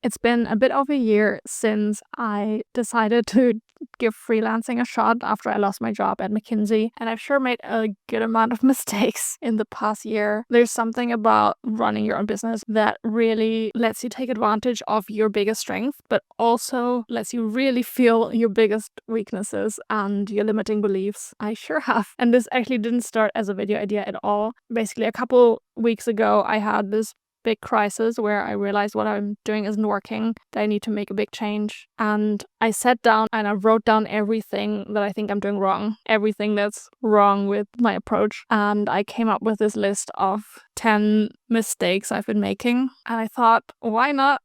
It's been a bit of a year since I decided to give freelancing a shot after I lost my job at McKinsey, and I've sure made a good amount of mistakes in the past year. There's something about running your own business that really lets you take advantage of your biggest strength, but also lets you really feel your biggest weaknesses and your limiting beliefs. I sure have. And this actually didn't start as a video idea at all. Basically, a couple weeks ago, I had this big crisis where I realized what I'm doing isn't working, that I need to make a big change. And I sat down and I wrote down everything that I think I'm doing wrong, everything that's wrong with my approach. And I came up with this list of 10 mistakes I've been making. And I thought, why not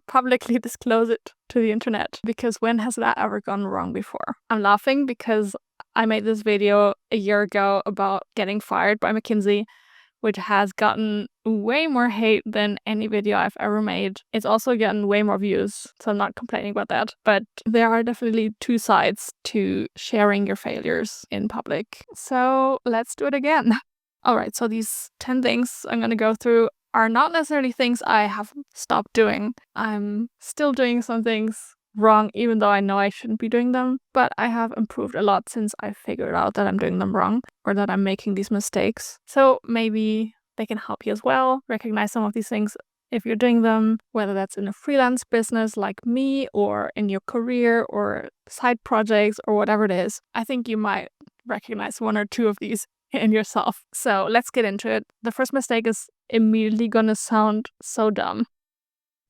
publicly disclose it to the internet? Because when has that ever gone wrong before? I'm laughing because I made this video a year ago about getting fired by McKinsey, which has gotten way more hate than any video I've ever made. It's also gotten way more views, so I'm not complaining about that. But there are definitely two sides to sharing your failures in public. So let's do it again. All right, so these 10 things I'm going to go through are not necessarily things I have stopped doing. I'm still doing some things wrong, even though I know I shouldn't be doing them, but I have improved a lot since I figured out that I'm doing them wrong or that I'm making these mistakes. So maybe they can help you as well recognize some of these things if you're doing them, whether that's in a freelance business like me or in your career or side projects or whatever it is. I think you might recognize one or two of these in yourself. So let's get into it. The first mistake is immediately gonna sound so dumb,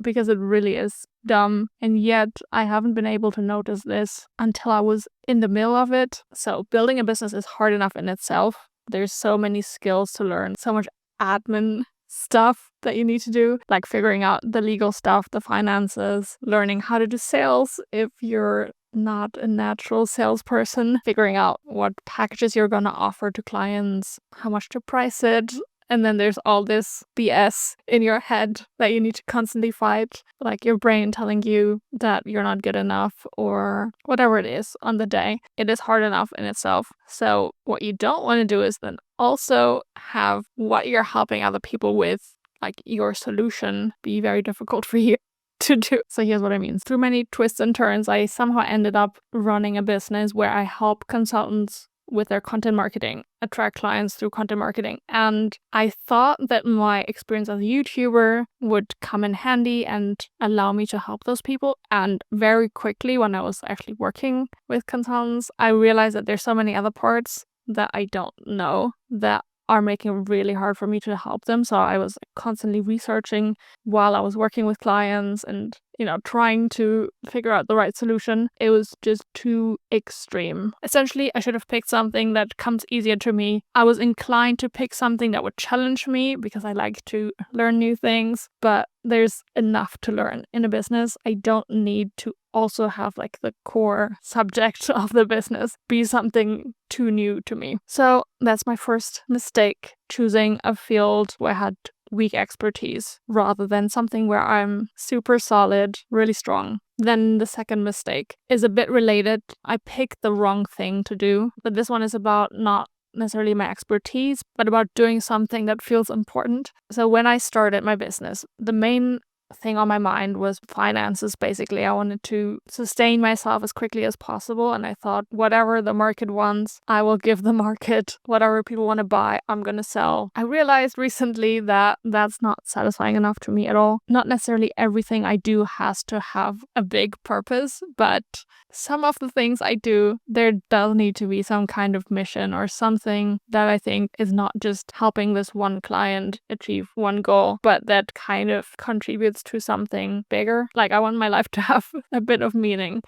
because it really is dumb, and yet I haven't been able to notice this until I was in the middle of it. So building a business is hard enough in itself. There's so many skills to learn, so much admin stuff that you need to do, like figuring out the legal stuff, the finances, learning how to do sales if you're not a natural salesperson, figuring out what packages you're going to offer to clients, how much to price it. And then there's all this BS in your head that you need to constantly fight, like your brain telling you that you're not good enough or whatever it is on the day. It is hard enough in itself. So what you don't want to do is then also have what you're helping other people with, like your solution, be very difficult for you to do. So here's what I mean. Through many twists and turns, I somehow ended up running a business where I help consultants with their content marketing, attract clients through content marketing. And I thought that my experience as a YouTuber would come in handy and allow me to help those people. And very quickly, when I was actually working with consultants, I realized that there's so many other parts that I don't know that are making it really hard for me to help them. So I was constantly researching while I was working with clients and, trying to figure out the right solution. It was just too extreme. Essentially, I should have picked something that comes easier to me. I was inclined to pick something that would challenge me because I like to learn new things, but there's enough to learn in a business. I don't need to also have like the core subject of the business be something too new to me. So that's my first mistake, choosing a field where I had weak expertise rather than something where I'm super solid, really strong. Then the second mistake is a bit related. I picked the wrong thing to do, but this one is about not necessarily my expertise, but about doing something that feels important. So when I started my business, the main thing on my mind was finances. Basically, I wanted to sustain myself as quickly as possible, and I thought whatever the market wants, I will give the market. Whatever people want to buy, I'm gonna sell. I realized recently that that's not satisfying enough to me at all. Not necessarily everything I do has to have a big purpose, but some of the things I do, there does need to be some kind of mission or something that I think is not just helping this one client achieve one goal, but that kind of contributes to something bigger. Like, I want my life to have a bit of meaning,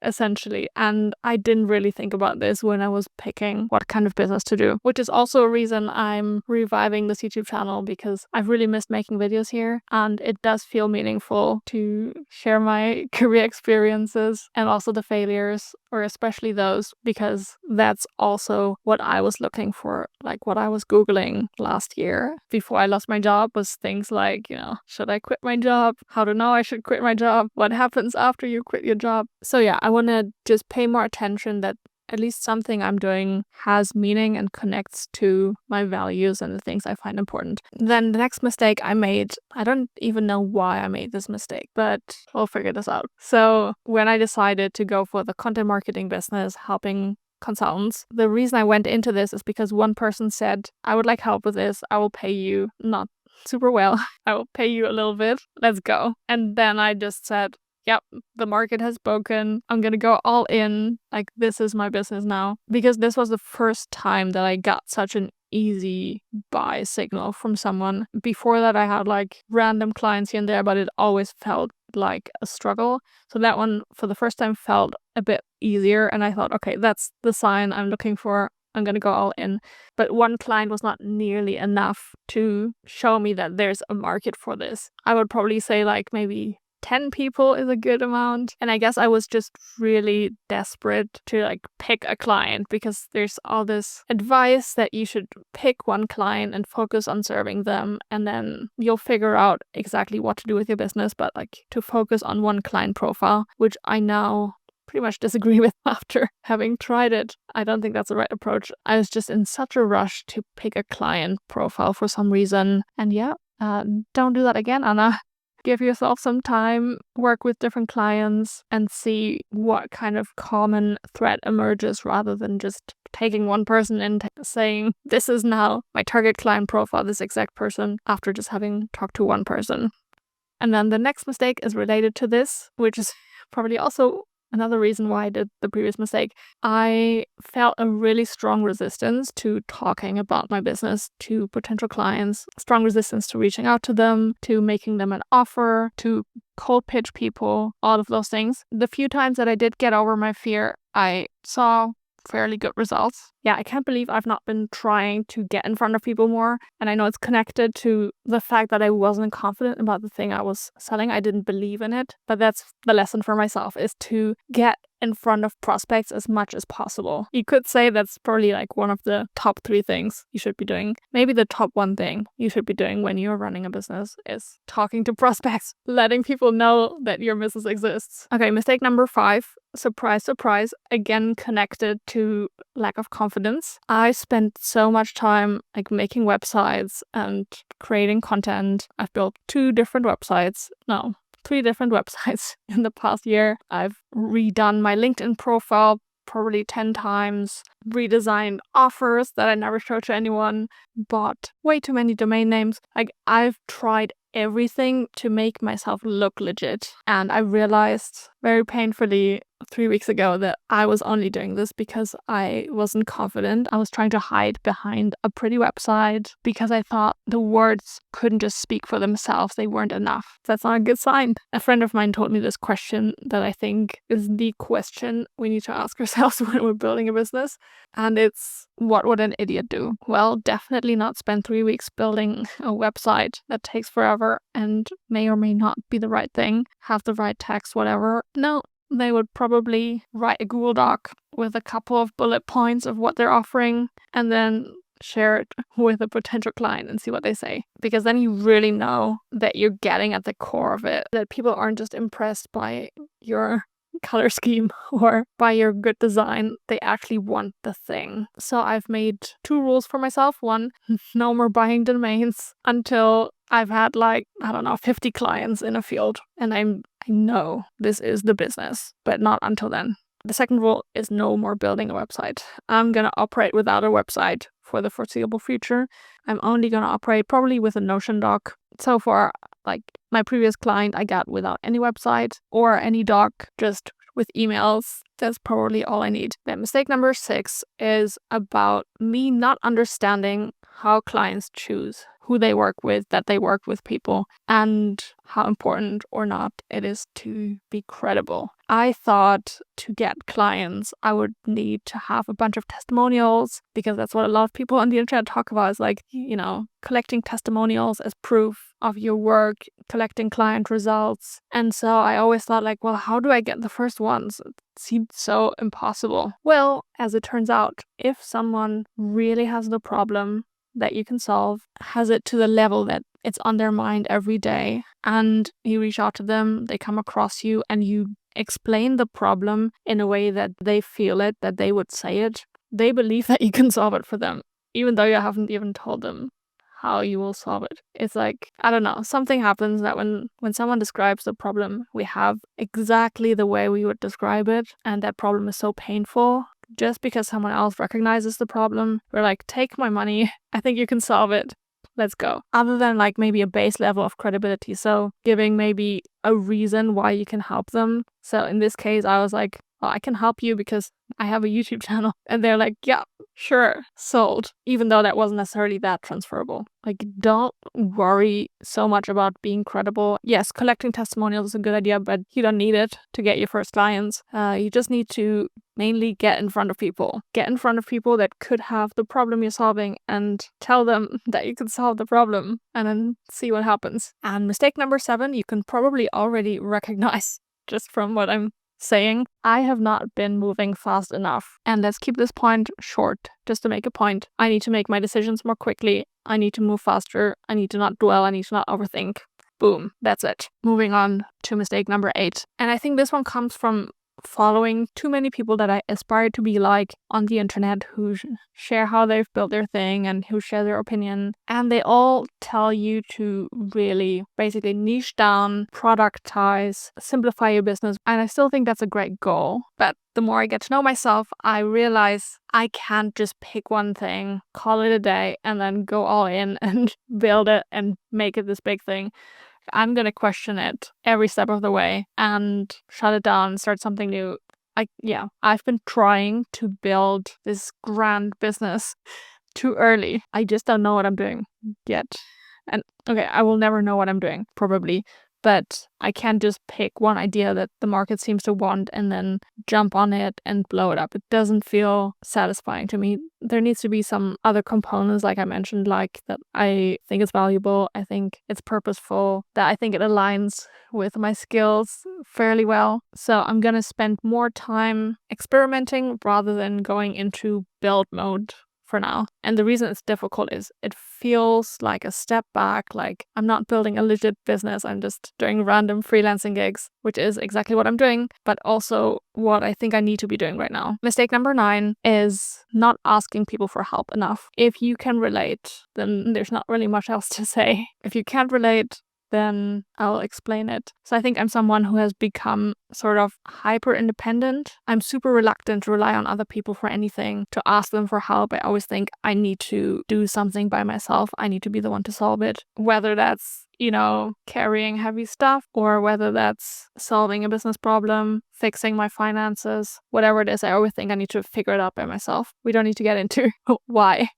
essentially. And I didn't really think about this when I was picking what kind of business to do, which is also a reason I'm reviving this YouTube channel, because I've really missed making videos here, and it does feel meaningful to share my career experiences and also the failures, or especially those, because that's also what I was looking for. Like, what I was Googling last year before I lost my job was things like, should I quit my job? How to know I should quit my job? What happens after you quit your job? So yeah, I want to just pay more attention that at least something I'm doing has meaning and connects to my values and the things I find important. Then the next mistake I made, I don't even know why I made this mistake, but we'll figure this out. So when I decided to go for the content marketing business, helping consultants, the reason I went into this is because one person said, I would like help with this. I will pay you not super well. I will pay you a little bit. Let's go. And then I just said, yep, the market has spoken. I'm going to go all in. Like, this is my business now. Because this was the first time that I got such an easy buy signal from someone. Before that, I had like random clients here and there, but it always felt like a struggle. So that one, for the first time, felt a bit easier. And I thought, okay, that's the sign I'm looking for. I'm going to go all in. But one client was not nearly enough to show me that there's a market for this. I would probably say like maybe 10 people is a good amount. And I guess I was just really desperate to like pick a client, because there's all this advice that you should pick one client and focus on serving them, and then you'll figure out exactly what to do with your business. But like to focus on one client profile, which I now pretty much disagree with after having tried it. I don't think that's the right approach. I was just in such a rush to pick a client profile for some reason. And don't do that again, Anna. Give yourself some time, work with different clients, and see what kind of common thread emerges, rather than just taking one person and saying, this is now my target client profile, this exact person, after just having talked to one person. And then the next mistake is related to this, which is probably also another reason why I did the previous mistake. I felt a really strong resistance to talking about my business to potential clients, strong resistance to reaching out to them, to making them an offer, to cold pitch people, all of those things. The few times that I did get over my fear, I saw fairly good results. Yeah, I can't believe I've not been trying to get in front of people more. And I know it's connected to the fact that I wasn't confident about the thing I was selling. I didn't believe in it. But that's the lesson for myself, is to get in front of prospects as much as possible. You could say that's probably like one of the top 3 things you should be doing. Maybe the top 1 thing you should be doing when you're running a business is talking to prospects, letting people know that your business exists. Okay, mistake number 5. Surprise, surprise, again connected to lack of confidence. I spent so much time like making websites and creating content. I've built 3 different websites in the past year. I've redone my LinkedIn profile probably 10 times, redesigned offers that I never showed to anyone, bought way too many domain names. Like, I've tried everything to make myself look legit. And I realized very painfully 3 weeks ago that I was only doing this because I wasn't confident. I was trying to hide behind a pretty website because I thought the words couldn't just speak for themselves. They weren't enough. That's not a good sign. A friend of mine told me this question that I think is the question we need to ask ourselves when we're building a business. And it's, what would an idiot do? Well, definitely not spend 3 weeks building a website that takes forever and may or may not be the right thing, have the right text, whatever. No, they would probably write a Google Doc with a couple of bullet points of what they're offering and then share it with a potential client and see what they say. Because then you really know that you're getting at the core of it, that people aren't just impressed by your color scheme or by your good design. They actually want the thing. So I've made 2 rules for myself. 1, no more buying domains until I've had 50 clients in a field and I know this is the business, but not until then. The second rule is no more building a website. I'm going to operate without a website for the foreseeable future. I'm only going to operate probably with a Notion doc. So far, like my previous client, I got without any website or any doc, just with emails. That's probably all I need. Then mistake number 6 is about me not understanding how clients choose who they work with, that they work with people, and how important or not it is to be credible. I thought to get clients, I would need to have a bunch of testimonials, because that's what a lot of people on the internet talk about, is like, collecting testimonials as proof of your work, collecting client results. And so I always thought like, well, how do I get the first ones? It seemed so impossible. Well, as it turns out, if someone really has the problem that you can solve, has it to the level that it's on their mind every day, and you reach out to them, they come across you, and you explain the problem in a way that they feel it, that they would say it, they believe that you can solve it for them, even though you haven't even told them how you will solve it. It's like, I don't know, something happens that when someone describes the problem we have exactly the way we would describe it, and that problem is so painful, just because someone else recognizes the problem, we're like, take my money, I think you can solve it, let's go. Other than like maybe a base level of credibility, so giving maybe a reason why you can help them. So in this case, I was like, well, I can help you because I have a YouTube channel. And they're like, yeah, sure, sold. Even though that wasn't necessarily that transferable. Like, don't worry so much about being credible. Yes, collecting testimonials is a good idea, but you don't need it to get your first clients. You just need to mainly get in front of people. Get in front of people that could have the problem you're solving and tell them that you can solve the problem and then see what happens. And mistake number 7, you can probably already recognize just from what I'm saying. I have not been moving fast enough. And let's keep this point short, just to make a point. I need to make my decisions more quickly. I need to move faster. I need to not dwell. I need to not overthink. Boom. That's it. Moving on to mistake number 8. And I think this one comes from following too many people that I aspire to be like on the internet, who share how they've built their thing and who share their opinion. And they all tell you to really basically niche down, productize, simplify your business. And I still think that's a great goal. But the more I get to know myself, I realize I can't just pick one thing, call it a day, and then go all in and build it and make it this big thing. I'm going to question it every step of the way and shut it down and start something new. I've been trying to build this grand business too early. I just don't know what I'm doing yet. And okay, I will never know what I'm doing, probably. But I can't just pick one idea that the market seems to want and then jump on it and blow it up. It doesn't feel satisfying to me. There needs to be some other components, like I mentioned, like that I think it's valuable, I think it's purposeful, that I think it aligns with my skills fairly well. So I'm going to spend more time experimenting rather than going into build mode for now. And the reason it's difficult is it feels like a step back, like I'm not building a legit business, I'm just doing random freelancing gigs, which is exactly what I'm doing, but also what I think I need to be doing right now. Mistake number 9 is not asking people for help enough. If you can relate, then there's not really much else to say. If you can't relate, then I'll explain it. So I think I'm someone who has become sort of hyper independent. I'm super reluctant to rely on other people for anything, to ask them for help. I always think I need to do something by myself. I need to be the one to solve it. Whether that's, carrying heavy stuff, or whether that's solving a business problem, fixing my finances, whatever it is, I always think I need to figure it out by myself. We don't need to get into why,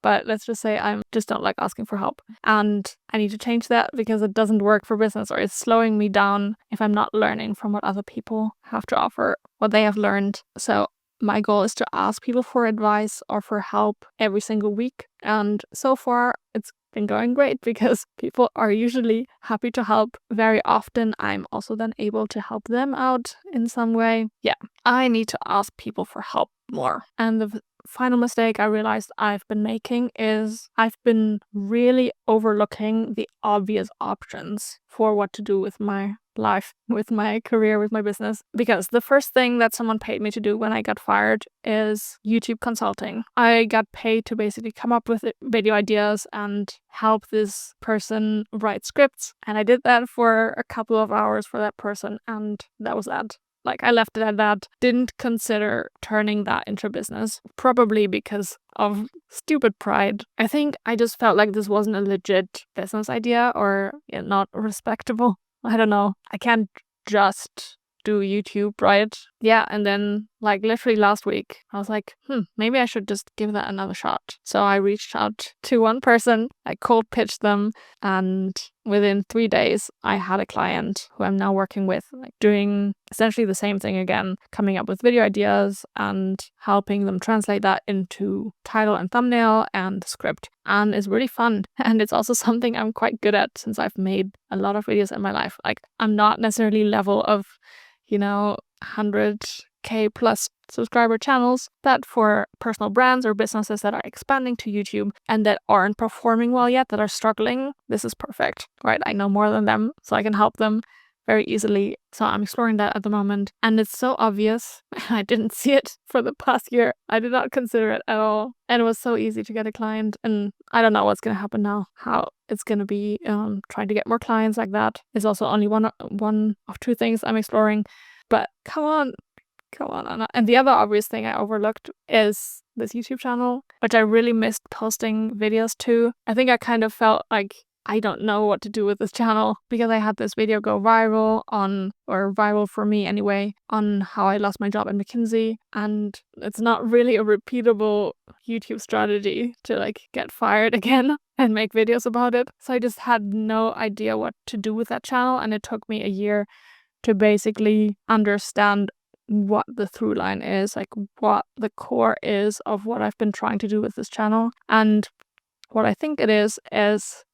but let's just say I just don't like asking for help. And I need to change that because it doesn't work for business, or it's slowing me down if I'm not learning from what other people have to offer, what they have learned. So my goal is to ask people for advice or for help every single week. And so far, it's been going great because people are usually happy to help. Very often, I'm also then able to help them out in some way. Yeah, I need to ask people for help more. And the final mistake I realized I've been making is I've been really overlooking the obvious options for what to do with my life, with my career, with my business. Because the first thing that someone paid me to do when I got fired is YouTube consulting. I got paid to basically come up with video ideas and help this person write scripts. And I did that for a couple of hours for that person, and that was that. Like, I left it at that. Didn't consider turning that into business, probably because of stupid pride. I think I just felt like this wasn't a legit business idea, or not respectable. I don't know. I can't just do YouTube, right? Yeah, and then literally last week, I was like, maybe I should just give that another shot. So I reached out to one person, I cold pitched them, and within 3 days, I had a client who I'm now working with, doing essentially the same thing again, coming up with video ideas and helping them translate that into title and thumbnail and script. And it's really fun. And it's also something I'm quite good at since I've made a lot of videos in my life. I'm not necessarily level of 100K plus subscriber channels, but for personal brands or businesses that are expanding to YouTube and that aren't performing well yet, that are struggling, this is perfect, right? I know more than them, so I can help them. very easily. So I'm exploring that at the moment. And it's so obvious. I didn't see it for the past year. I did not consider it at all. And it was so easy to get a client. And I don't know what's going to happen now, how it's going to be trying to get more clients like that. It's also only one of two things I'm exploring. But come on, Anna. And the other obvious thing I overlooked is this YouTube channel, which I really missed posting videos to. I think I kind of felt like I don't know what to do with this channel because I had this video go viral or viral for me anyway, on how I lost my job at McKinsey. And it's not really a repeatable YouTube strategy to like get fired again and make videos about it. So I just had no idea what to do with that channel. And it took me a year to basically understand what the through line is, like what the core is of what I've been trying to do with this channel. And what I think it is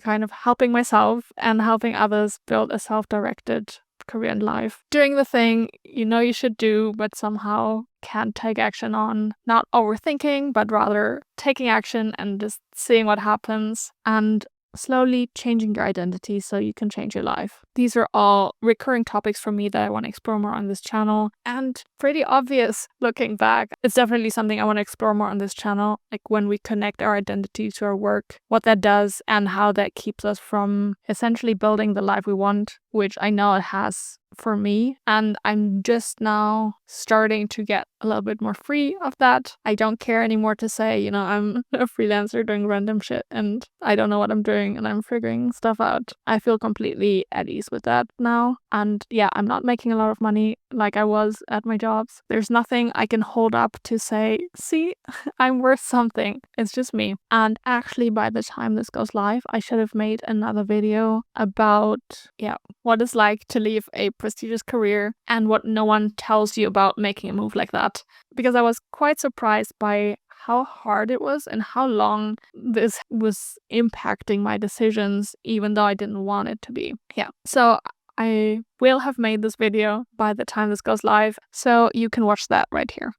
kind of helping myself and helping others build a self-directed career in life. Doing the thing you know you should do, but somehow can't take action on. Not overthinking, but rather taking action and just seeing what happens and slowly changing your identity so you can change your life. These are all recurring topics for me that I want to explore more on this channel, and pretty obvious looking back. It's definitely something I want to explore more on this channel, like when we connect our identity to our work, what that does and how that keeps us from essentially building the life we want, which I know it has for me. And I'm just now starting to get a little bit more free of that. I don't care anymore to say, you know, I'm a freelancer doing random shit and I don't know what I'm doing and I'm figuring stuff out. I feel completely at ease with that now. And yeah, I'm not making a lot of money like I was at my jobs. There's nothing I can hold up to say, see, I'm worth something. It's just me. And actually, by the time this goes live, I should have made another video about, what it's like to leave a prestigious career and what no one tells you about making a move like that. Because I was quite surprised by how hard it was and how long this was impacting my decisions, even though I didn't want it to be. So I will have made this video by the time this goes live, so you can watch that right here.